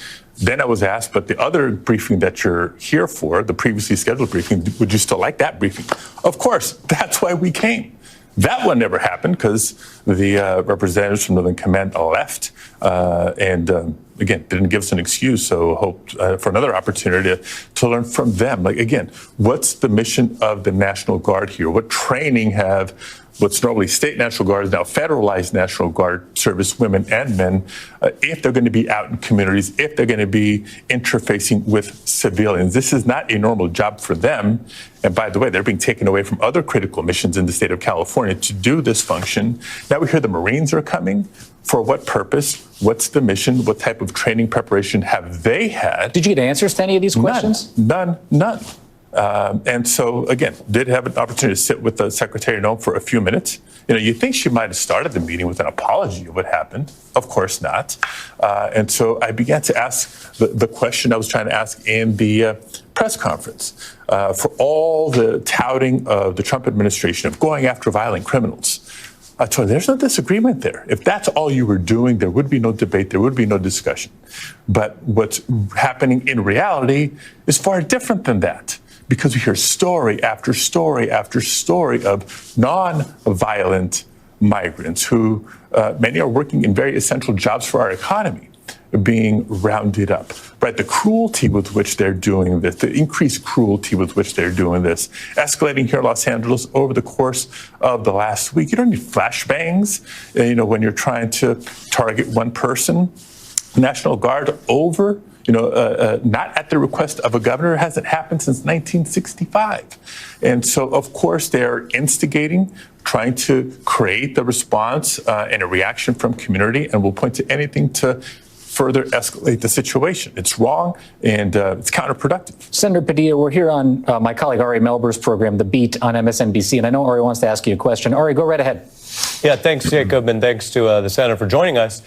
Then I was asked, but the other briefing that you're here for, the previously scheduled briefing, would you still like that briefing? Of course. That's why we came. That one never happened because the representatives from Northern Command left and again, didn't give us an excuse. So hoped for another opportunity to learn from them. Like, again, what's the mission of the National Guard here? What training have what's normally state National Guard is now federalized National Guard service women and men, if they're going to be out in communities, if they're going to be interfacing with civilians. This is not a normal job for them. And by the way, they're being taken away from other critical missions in the state of California to do this function. Now we hear the Marines are coming. For what purpose? What's the mission? What type of training preparation have they had? Did you get answers to any of these questions? None. And so, again, did have an opportunity to sit with the Secretary Noem for a few minutes. You think she might have started the meeting with an apology of what happened. Of course not. And so I began to ask the question I was trying to ask in the press conference. For all the touting of the Trump administration of going after violent criminals, I told her, there's no disagreement there. If that's all you were doing, there would be no debate, there would be no discussion. But what's happening in reality is far different than that, because we hear story after story after story of non-violent migrants who, many are working in very essential jobs for our economy, being rounded up, right? The cruelty with which they're doing this, the increased cruelty with which they're doing this, escalating here in Los Angeles over the course of the last week. You don't need flashbangs, when you're trying to target one person. National Guard over, not at the request of a governor. It hasn't happened since 1965. And so, of course, they're instigating, trying to create the response and a reaction from community, and will point to anything to further escalate the situation. It's wrong, and it's counterproductive. Senator Padilla, we're here on my colleague Ari Melber's program, The Beat, on MSNBC, and I know Ari wants to ask you a question. Ari, go right ahead. Yeah, thanks, Jacob, and thanks to the Senator for joining us.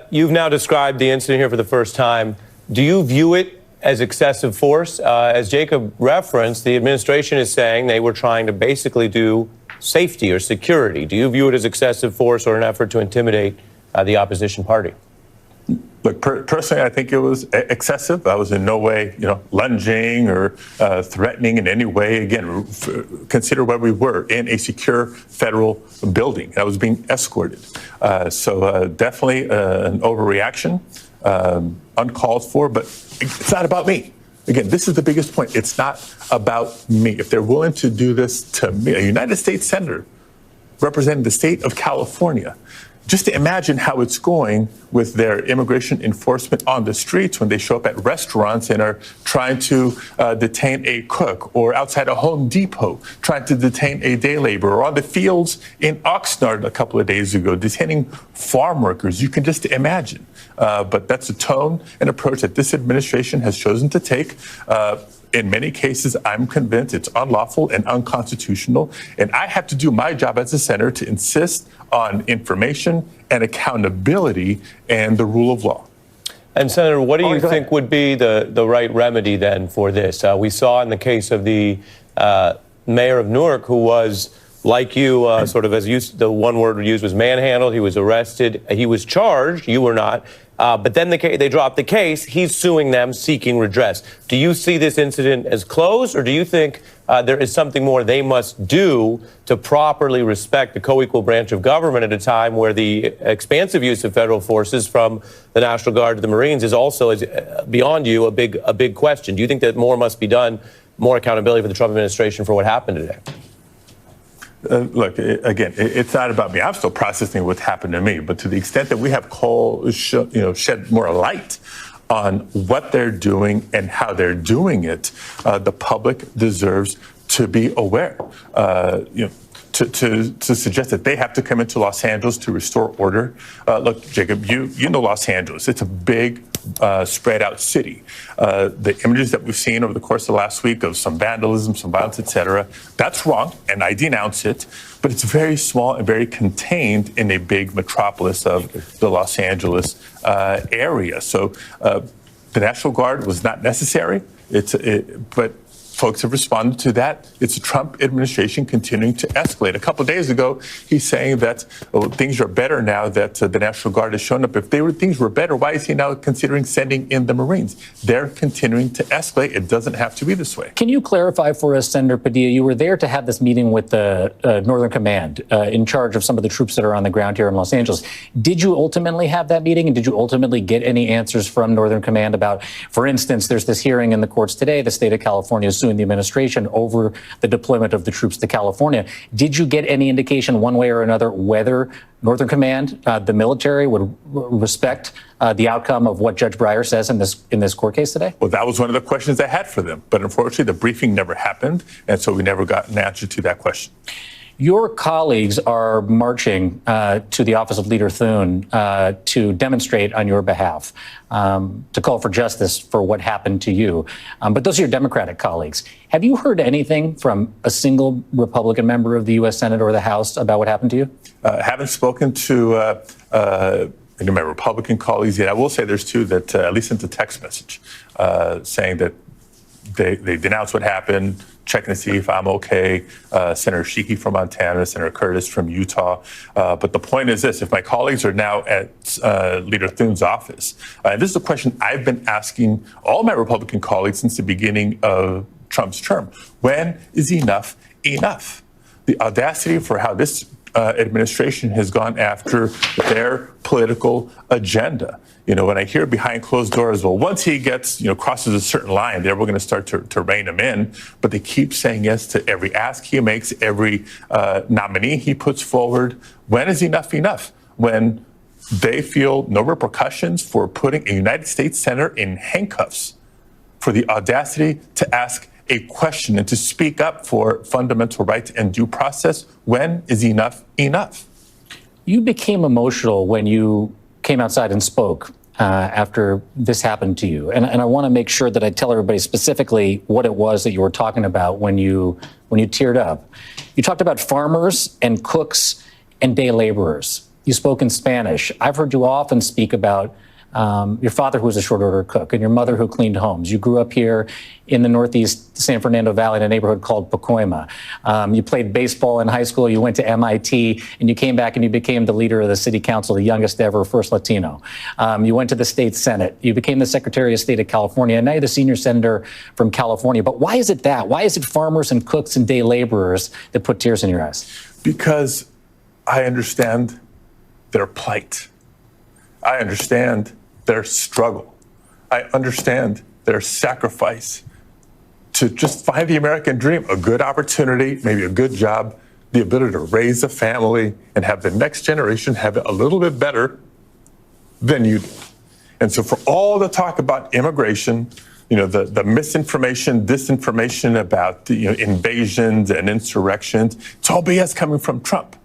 You've now described the incident here for the first time. Do you view it as excessive force? As Jacob referenced, the administration is saying they were trying to basically do safety or security. Do you view it as excessive force or an effort to intimidate the opposition party? Look, personally, I think it was excessive. I was in no way, lunging or threatening in any way. Again, consider where we were, in a secure federal building. I was being escorted. So definitely an overreaction, uncalled for, but it's not about me. Again, this is the biggest point. It's not about me. If they're willing to do this to me, a United States senator representing the state of California, just to imagine how it's going with their immigration enforcement on the streets when they show up at restaurants and are trying to detain a cook, or outside a Home Depot trying to detain a day laborer, or on the fields in Oxnard a couple of days ago detaining farm workers. You can just imagine. But that's a tone and approach that this administration has chosen to take. In many cases, I'm convinced it's unlawful and unconstitutional. And I have to do my job as a senator to insist on information and accountability and the rule of law. And Senator, what do you think would be the right remedy then for this? We saw in the case of the mayor of Newark, who was, like you, sort of, as you, the one word used was manhandled. He was arrested. He was charged. You were not. But then they dropped the case. He's suing them, seeking redress. Do you see this incident as closed, or do you think there is something more they must do to properly respect the co-equal branch of government at a time where the expansive use of federal forces from the National Guard to the Marines is also, beyond you, a big question? Do you think that more must be done, more accountability for the Trump administration for what happened today? Look, again, it's not about me. I'm still processing what happened to me. But to the extent that we have shed more light on what they're doing and how they're doing it, the public deserves to be aware. To suggest that they have to come into Los Angeles to restore order. Look, Jacob, you know Los Angeles. It's a big, spread out city. The images that we've seen over the course of the last week of some vandalism, some violence, etc., that's wrong, and I denounce it. But it's very small and very contained in a big metropolis of the Los Angeles area. So the National Guard was not necessary. But folks have responded to that. It's the Trump administration continuing to escalate. A couple of days ago, he's saying that things are better now that the National Guard has shown up. If things were better, why is he now considering sending in the Marines? They're continuing to escalate. It doesn't have to be this way. Can you clarify for us, Senator Padilla, you were there to have this meeting with the Northern Command in charge of some of the troops that are on the ground here in Los Angeles. Did you ultimately have that meeting, and did you ultimately get any answers from Northern Command about, for instance, there's this hearing in the courts today, the state of California is suing the administration over the deployment of the troops to California. Did you get any indication one way or another whether Northern Command, the military, would respect the outcome of what Judge Breyer says in this court case today? Well, that was one of the questions I had for them. But unfortunately, the briefing never happened. And so we never got an answer to that question. Your colleagues are marching to the office of Leader Thune to demonstrate on your behalf, to call for justice for what happened to you. But those are your Democratic colleagues. Have you heard anything from a single Republican member of the U.S. Senate or the House about what happened to you? Haven't spoken to any of my Republican colleagues yet. I will say there's two that at least sent a text message saying that they denounced what happened, checking to see if I'm okay. Senator Sheehy from Montana, Senator Curtis from Utah. But the point is this: if my colleagues are now at Leader Thune's office, and this is a question I've been asking all my Republican colleagues since the beginning of Trump's term: when is enough enough? The audacity for how this administration has gone after their political agenda. You know, when I hear behind closed doors, well, once he gets, crosses a certain line, then we're going to start to rein him in. But they keep saying yes to every ask he makes, every nominee he puts forward. When is enough enough? When they feel no repercussions for putting a United States senator in handcuffs for the audacity to ask a question and to speak up for fundamental rights and due process. When is enough enough? You became emotional when you came outside and spoke after this happened to you. And I want to make sure that I tell everybody specifically what it was that you were talking about when you teared up. You talked about farmers and cooks and day laborers. You spoke in Spanish. I've heard you often speak about your father, who was a short order cook, and your mother, who cleaned homes. You grew up here in the Northeast San Fernando Valley in a neighborhood called Pacoima. You played baseball in high school. You went to MIT, and you came back and you became the leader of the city council, the youngest ever, first Latino. You went to the state Senate. You became the Secretary of State of California, and now you're the senior senator from California. But why is it that? Why is it farmers and cooks and day laborers that put tears in your eyes? Because I understand their plight. I understand their struggle. I understand their sacrifice to just find the American dream, a good opportunity, maybe a good job, the ability to raise a family and have the next generation have it a little bit better than you do. And so for all the talk about immigration, the misinformation, disinformation about the invasions and insurrections, it's all BS coming from Trump.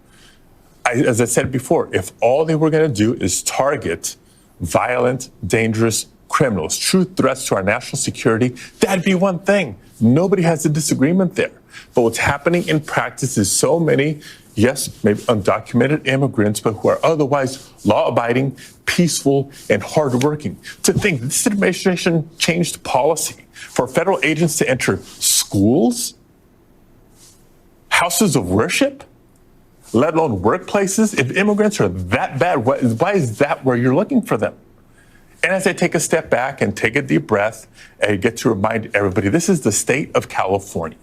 As I said before, if all they were going to do is target violent, dangerous criminals, true threats to our national security, that'd be one thing. Nobody has a disagreement there. But what's happening in practice is so many, yes, maybe undocumented immigrants, but who are otherwise law-abiding, peaceful, and hardworking. To think this administration changed policy for federal agents to enter schools, houses of worship, let alone workplaces. If immigrants are that bad, why is that where you're looking for them? And as I take a step back and take a deep breath, I get to remind everybody, this is the state of California.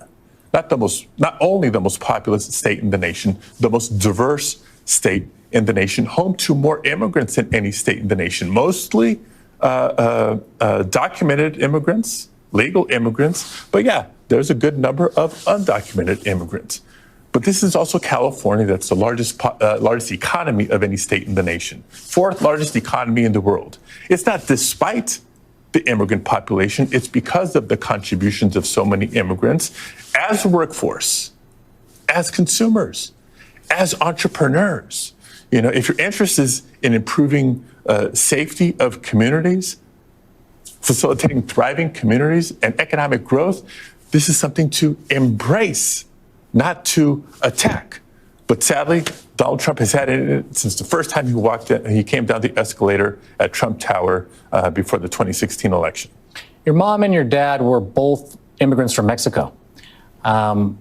Not only the most populous state in the nation, the most diverse state in the nation, home to more immigrants than any state in the nation, mostly documented immigrants, legal immigrants. But yeah, there's a good number of undocumented immigrants. But this is also California, that's the largest economy of any state in the nation, fourth largest economy in the world. It's not despite the immigrant population, it's because of the contributions of so many immigrants as a workforce, as consumers, as entrepreneurs. If your interest is in improving safety of communities, facilitating thriving communities and economic growth, this is something to embrace, not to attack. But sadly, Donald Trump has had it since the first time he came down the escalator at Trump Tower before the 2016 election. Your mom and your dad were both immigrants from Mexico. When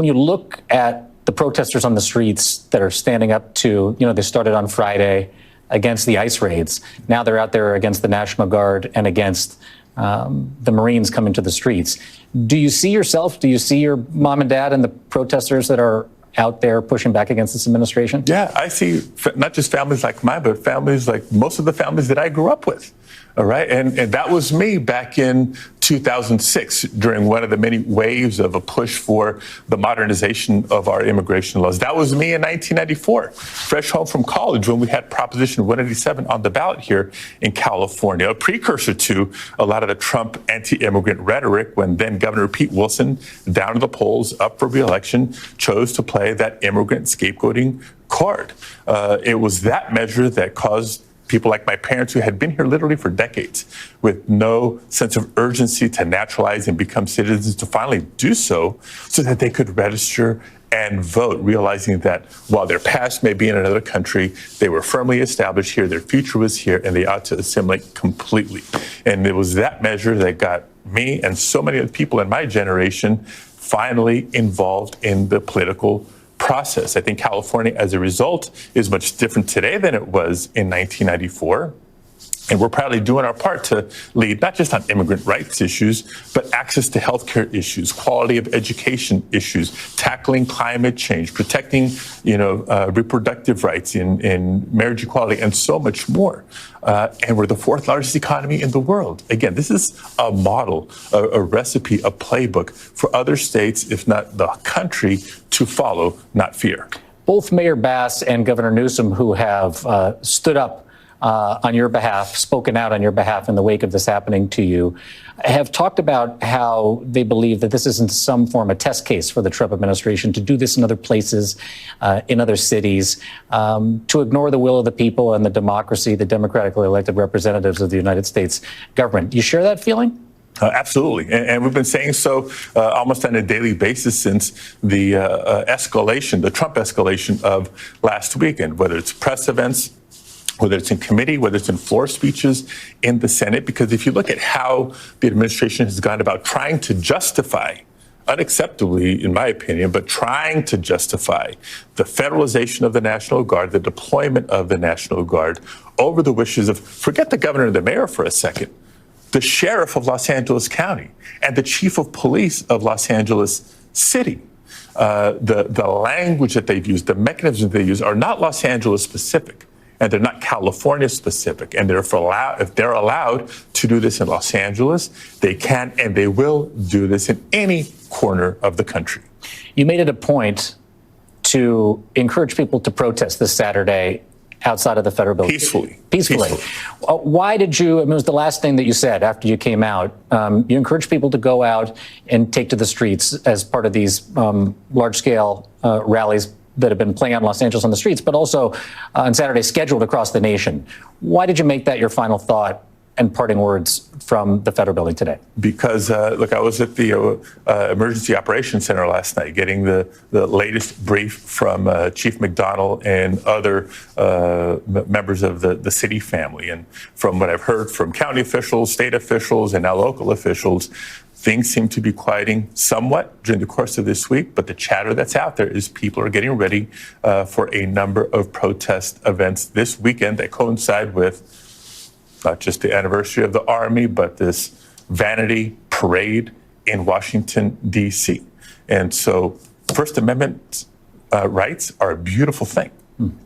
you look at the protesters on the streets that are standing up to, they started on Friday against the ICE raids. Now they're out there against the National Guard and against the Marines coming to the streets. Do you see yourself? Do you see your mom and dad and the protesters that are out there pushing back against this administration? Yeah, I see not just families like mine, but families like most of the families that I grew up with. All right. And that was me back in 2006 during one of the many waves of a push for the modernization of our immigration laws. That was me in 1994, fresh home from college when we had Proposition 187 on the ballot here in California, a precursor to a lot of the Trump anti-immigrant rhetoric when then Governor Pete Wilson, down in the polls, up for re-election, chose to play that immigrant scapegoating card. It was that measure that caused people like my parents who had been here literally for decades with no sense of urgency to naturalize and become citizens to finally do so that they could register and vote, realizing that while their past may be in another country, they were firmly established here, their future was here, and they ought to assimilate completely. And it was that measure that got me and so many other people in my generation finally involved in the political process. I think California, as a result, is much different today than it was in 1994. And we're proudly doing our part to lead not just on immigrant rights issues, but access to healthcare issues, quality of education issues, tackling climate change, protecting, reproductive rights in marriage equality, and so much more. And we're the fourth largest economy in the world. Again, this is a model, a recipe, a playbook for other states, if not the country, to follow, not fear. Both Mayor Bass and Governor Newsom, who have stood up on your behalf, spoken out on your behalf in the wake of this happening to you, have talked about how they believe that this is in some form a test case for the Trump administration to do this in other places, in other cities, to ignore the will of the people and the democracy, the democratically elected representatives of the United States government. Do you share that feeling? Absolutely. And we've been saying so almost on a daily basis since the escalation, the Trump escalation of last weekend, whether it's press events, whether it's in committee, whether it's in floor speeches in the Senate, because if you look at how the administration has gone about trying to justify, unacceptably, in my opinion, but trying to justify the federalization of the National Guard, the deployment of the National Guard over the wishes of, forget the governor and the mayor for a second, the sheriff of Los Angeles County and the chief of police of Los Angeles City. The language that they've used, the mechanisms they use are not Los Angeles specific. And they're not California specific. And if they're allowed to do this in Los Angeles, they can and they will do this in any corner of the country. You made it a point to encourage people to protest this Saturday outside of the federal building. Peacefully. Why did you, it was the last thing that you said after you came out, you encouraged people to go out and take to the streets as part of these large-scale rallies that have been playing out in Los Angeles on the streets, but also on Saturday scheduled across the nation. Why did you make that your final thought and parting words from the federal building today? Because, look, I was at the Emergency Operations Center last night getting the latest brief from Chief McDonnell and other members of the city family. And from what I've heard from county officials, state officials, and now local officials, things seem to be quieting somewhat during the course of this week, but the chatter that's out there is people are getting ready for a number of protest events this weekend that coincide with not just the anniversary of the Army, but this vanity parade in Washington, D.C. And so First Amendment rights are a beautiful thing.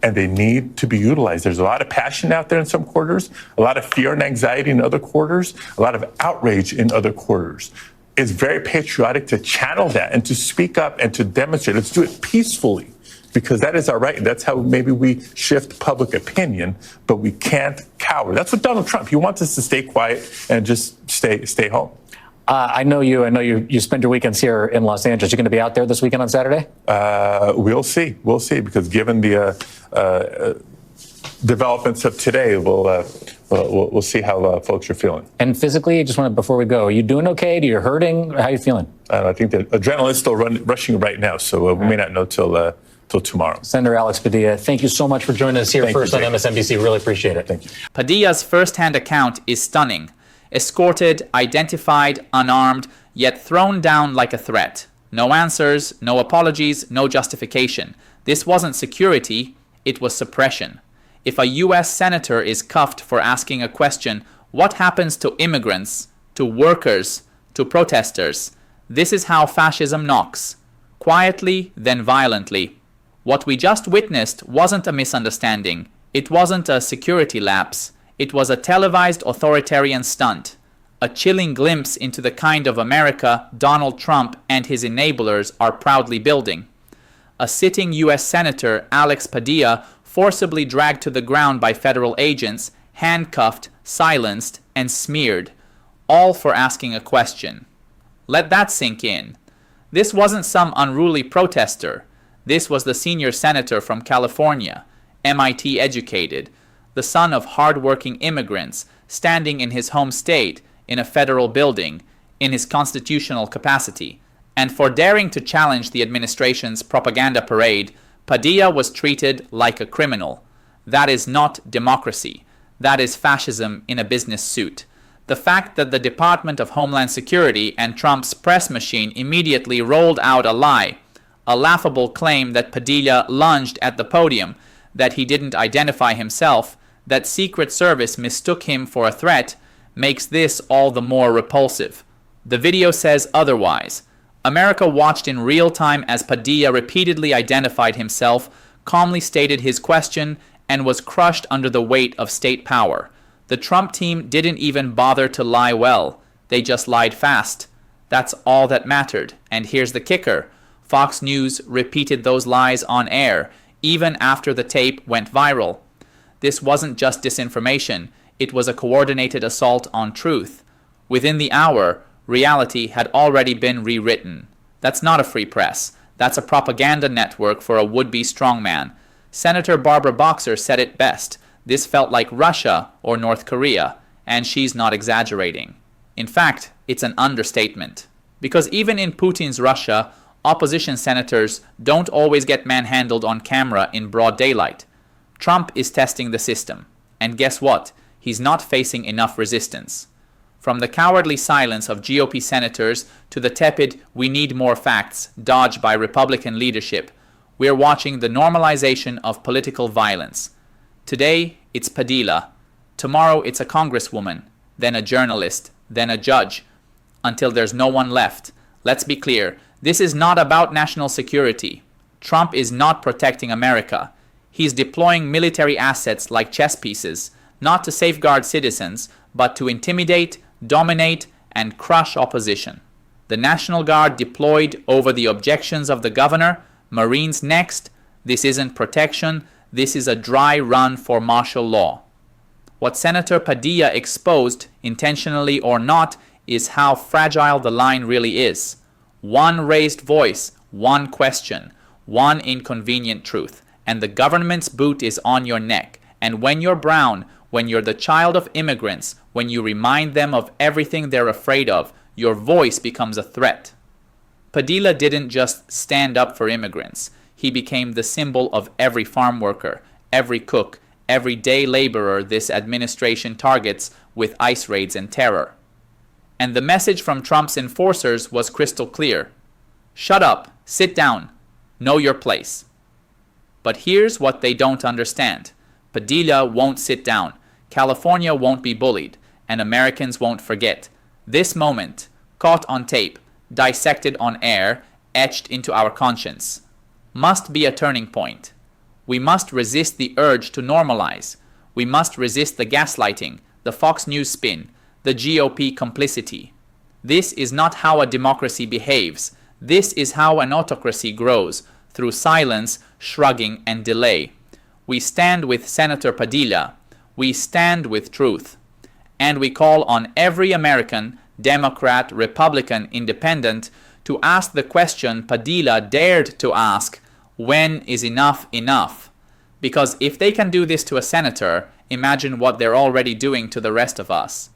And they need to be utilized. There's a lot of passion out there in some quarters, a lot of fear and anxiety in other quarters, a lot of outrage in other quarters. It's very patriotic to channel that and to speak up and to demonstrate. Let's do it peacefully, because that is our right. That's how maybe we shift public opinion, but we can't cower. That's what Donald Trump, he wants us to stay quiet and just stay home. I know you spend your weekends here in Los Angeles. You're going to be out there this weekend on Saturday? We'll see, because given the developments of today, we'll see how folks are feeling. And physically, I just want to, before we go, are you doing okay? Are you hurting? How are you feeling? I think the adrenaline is still rushing right now, so we may not know till tomorrow. Senator Alex Padilla, thank you so much for joining us here first on MSNBC. Really appreciate it. Thank you. Padilla's first-hand account is stunning. Escorted, identified, unarmed, yet thrown down like a threat. No answers, no apologies, no justification. This wasn't security, it was suppression. If a U.S. senator is cuffed for asking a question, what happens to immigrants, to workers, to protesters? This is how fascism knocks. Quietly, then violently. What we just witnessed wasn't a misunderstanding. It wasn't a security lapse. It was a televised authoritarian stunt. a chilling glimpse into the kind of America Donald Trump and his enablers are proudly building. A sitting U.S. Senator, Alex Padilla, forcibly dragged to the ground by federal agents, handcuffed, silenced, and smeared, all for asking a question. Let that sink in. This wasn't some unruly protester. This was the senior senator from California, MIT educated, the son of hard-working immigrants, standing in his home state, in a federal building, in his constitutional capacity. And for daring to challenge the administration's propaganda parade, Padilla was treated like a criminal. That is not democracy. That is fascism in a business suit. The fact that the Department of Homeland Security and Trump's press machine immediately rolled out a lie, a laughable claim that Padilla lunged at the podium, that he didn't identify himself, that Secret Service mistook him for a threat, makes this all the more repulsive. The video says otherwise. America watched in real time as Padilla repeatedly identified himself, calmly stated his question, and was crushed under the weight of state power. The Trump team didn't even bother to lie well. They just lied fast. That's all that mattered. And here's the kicker. Fox News repeated those lies on air, even after the tape went viral. This wasn't just disinformation. It was a coordinated assault on truth. Within the hour, reality had already been rewritten. That's not a free press. That's a propaganda network for a would-be strongman. Senator Barbara Boxer said it best. This felt like Russia or North Korea, and she's not exaggerating. In fact, it's an understatement. Because even in Putin's Russia, opposition senators don't always get manhandled on camera in broad daylight. Trump is testing the system. And guess what? He's not facing enough resistance. From the cowardly silence of GOP senators to the tepid "we need more facts" dodged by Republican leadership, we're watching the normalization of political violence. Today, it's Padilla. Tomorrow, it's a congresswoman, then a journalist, then a judge, until there's no one left. Let's be clear, this is not about national security. Trump is not protecting America. He's deploying military assets like chess pieces, not to safeguard citizens, but to intimidate, dominate, and crush opposition. The National Guard deployed over the objections of the governor, Marines next. This isn't protection, this is a dry run for martial law. What Senator Padilla exposed, intentionally or not, is how fragile the line really is. One raised voice, one question, one inconvenient truth, and the government's boot is on your neck. And when you're brown, when you're the child of immigrants, when you remind them of everything they're afraid of, your voice becomes a threat. Padilla didn't just stand up for immigrants. He became the symbol of every farm worker, every cook, every day laborer this administration targets with ICE raids and terror. And the message from Trump's enforcers was crystal clear. Shut up, sit down, know your place. But here's what they don't understand. Padilla won't sit down. California won't be bullied, and Americans won't forget. This moment, caught on tape, dissected on air, etched into our conscience, must be a turning point. We must resist the urge to normalize. We must resist the gaslighting, the Fox News spin, the GOP complicity. This is not how a democracy behaves. This is how an autocracy grows, through silence, shrugging, and delay. We stand with Senator Padilla. We stand with truth. And we call on every American, Democrat, Republican, Independent, to ask the question Padilla dared to ask: when is enough enough? Because if they can do this to a senator, imagine what they're already doing to the rest of us.